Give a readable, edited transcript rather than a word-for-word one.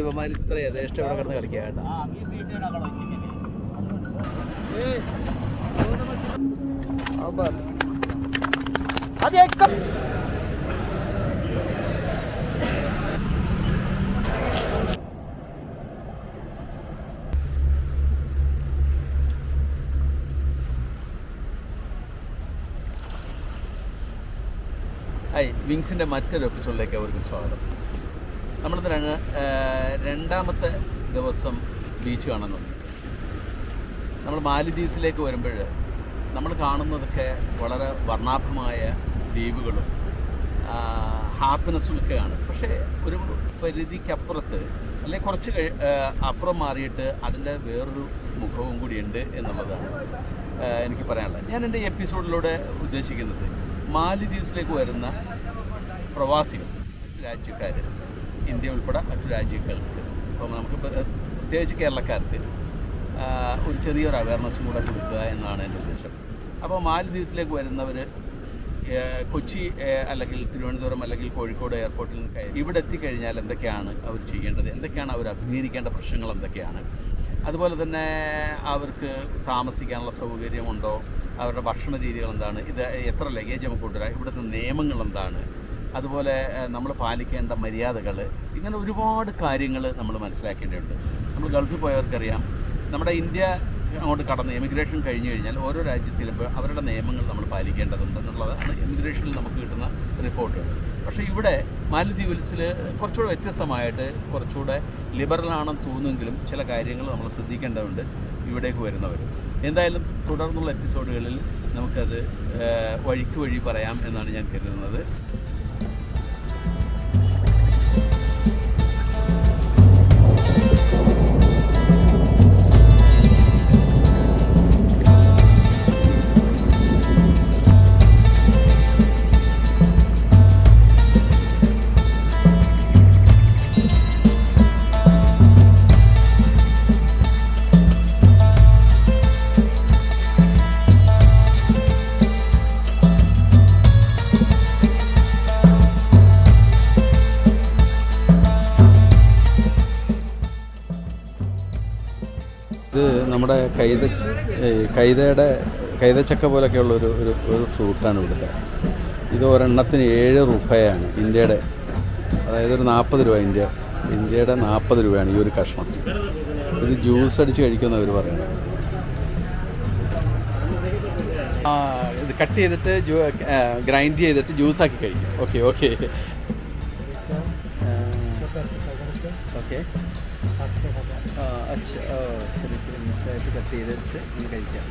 ഇവന്മാർ ഇത്ര യഥേഷ്ടം ഇവിടെ കിടന്ന് കളിക്കാണ്ട. ഹായ്, വിങ്സിൻ്റെ മറ്റൊരു എപ്പിസോഡിലേക്ക് അവർക്കും സ്വാഗതം. നമ്മളിത് രണ്ടാമത്തെ ദിവസം ബീച്ച് കാണാൻ തുടങ്ങി. നമ്മൾ മാലിദ്വീപ്സിലേക്ക് വരുമ്പോൾ നമ്മൾ കാണുന്നതൊക്കെ വളരെ വർണ്ണാഭമായ ദ്വീപുകളും ഹാപ്പിനെസ്സും ഒക്കെയാണ്. പക്ഷേ ഒരു പരിധിക്കപ്പുറത്ത് അല്ലെങ്കിൽ കുറച്ച് അപ്പുറം മാറിയിട്ട് അതിൻ്റെ വേറൊരു മുഖവും കൂടിയുണ്ട് എന്നുള്ളതാണ് എനിക്ക് പറയാനുള്ളത്. ഞാൻ എൻ്റെ എപ്പിസോഡിലൂടെ ഉദ്ദേശിക്കുന്നത് മാലിദ്വീപ്സിലേക്ക് വരുന്ന പ്രവാസികൾ, രാജ്യക്കാർ, ഇന്ത്യ ഉൾപ്പെടെ മറ്റു രാജ്യങ്ങൾക്ക്, അപ്പോൾ നമുക്ക് പ്രത്യേകിച്ച് കേരളക്കാർക്ക് ഒരു ചെറിയൊരു അവയർനെസ്സും കൂടെ കൊടുക്കുക എന്നാണ് എൻ്റെ ഉദ്ദേശം. അപ്പോൾ മാലിദ്വീപ്സിലേക്ക് വരുന്നവർ കൊച്ചി അല്ലെങ്കിൽ തിരുവനന്തപുരം അല്ലെങ്കിൽ കോഴിക്കോട് എയർപോർട്ടിൽ നിന്ന് ഇവിടെ എത്തിക്കഴിഞ്ഞാൽ എന്തൊക്കെയാണ് അവർ ചെയ്യേണ്ടത്, എന്തൊക്കെയാണ് അവർ അഭിമുഖീകരിക്കേണ്ട പ്രശ്നങ്ങൾ എന്തൊക്കെയാണ്, അതുപോലെ തന്നെ അവർക്ക് താമസിക്കാനുള്ള സൗകര്യമുണ്ടോ, അവരുടെ ഭക്ഷണ രീതികൾ എന്താണ്, ഇത് എത്ര ലഗേജ് നമുക്ക് കൊണ്ടുവരാം, ഇവിടുത്തെ നിയമങ്ങൾ എന്താണ്, അതുപോലെ നമ്മൾ പാലിക്കേണ്ട മര്യാദകൾ, ഇങ്ങനെ ഒരുപാട് കാര്യങ്ങൾ നമ്മൾ മനസ്സിലാക്കേണ്ടതുണ്ട്. നമ്മൾ ഗൾഫിൽ പോയവർക്കറിയാം, നമ്മുടെ ഇന്ത്യ അങ്ങോട്ട് കടന്ന് എമിഗ്രേഷൻ കഴിഞ്ഞു കഴിഞ്ഞാൽ ഓരോ രാജ്യത്ത് ചെല്ലുമ്പോൾ അവരുടെ നിയമങ്ങൾ നമ്മൾ പാലിക്കേണ്ടതുണ്ട് എന്നുള്ളതാണ് എമിഗ്രേഷനിൽ നമുക്ക് കിട്ടുന്ന റിപ്പോർട്ടുകൾ. പക്ഷേ ഇവിടെ മാലിദ്വീപ്സിൽ കുറച്ചുകൂടെ വ്യത്യസ്തമായിട്ട് കുറച്ചുകൂടെ ലിബറലാണെന്ന് തോന്നുമെങ്കിലും ചില കാര്യങ്ങൾ നമ്മൾ ശ്രദ്ധിക്കേണ്ടതുണ്ട് ഇവിടേക്ക് വരുന്നവർ. എന്തായാലും തുടർന്നുള്ള എപ്പിസോഡുകളിൽ നമുക്കത് വഴിക്ക് വഴി പറയാം എന്നാണ് ഞാൻ കരുതുന്നത്. ഇത് നമ്മുടെ കൈതച്ചക്ക പോലൊക്കെയുള്ള ഒരു ഫ്രൂട്ടാണ് ഇവിടുത്തെ. ഇത് ഒരെണ്ണത്തിന് 7 രൂപയാണ് ഇന്ത്യയുടെ, അതായത് ഒരു 40 രൂപ. ഇന്ത്യയുടെ 40 രൂപയാണ് ഈ ഒരു കഷ്ണം. ഇത് ജ്യൂസ് അടിച്ച് കഴിക്കുന്നവർ പറയുന്നത്. ഇത് കട്ട് ചെയ്തിട്ട് ഗ്രൈൻഡ് ചെയ്തിട്ട് ജ്യൂസാക്കി കഴിക്കും. ഓക്കെ ഓക്കെ ഓക്കെ अच्छा, ചെറിയ മിസ്സായിട്ട് കട്ട് ചെയ്തിട്ട് ഒന്ന് കഴിക്കാം.